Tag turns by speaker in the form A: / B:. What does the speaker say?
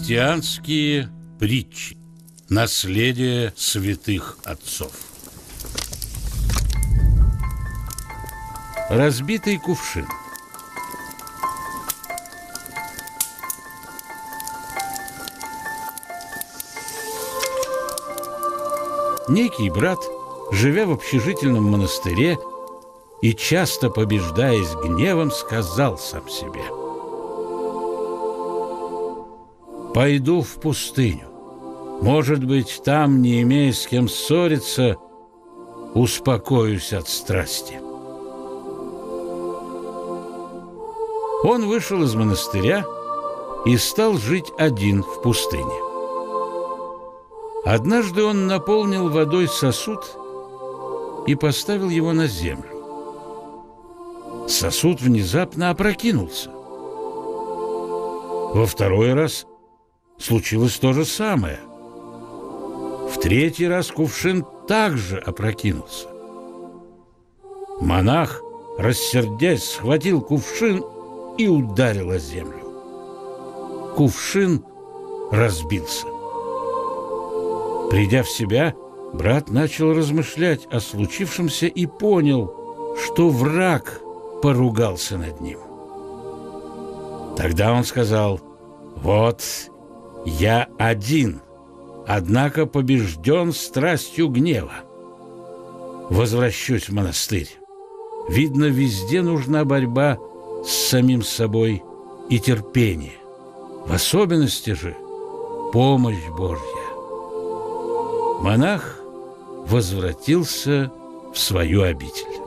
A: Христианские притчи. Наследие святых отцов. Разбитый кувшин. Некий брат, живя в общежительном монастыре и часто побеждаясь гневом, сказал сам себе: «Пойду в пустыню. Может быть, там, не имея с кем ссориться, успокоюсь от страсти». Он вышел из монастыря и стал жить один в пустыне. Однажды он наполнил водой сосуд и поставил его на землю. Сосуд внезапно опрокинулся. Во второй раз случилось то же самое. В третий раз кувшин также опрокинулся. Монах, рассердясь, схватил кувшин и ударил о землю. Кувшин разбился. Придя в себя, брат начал размышлять о случившемся и понял, что враг поругался над ним. Тогда он сказал: «Вот я один, однако побежден страстью гнева. Возвращусь в монастырь. Видно, везде нужна борьба с самим собой и терпение, в особенности же помощь Божья». Монах возвратился в свою обитель.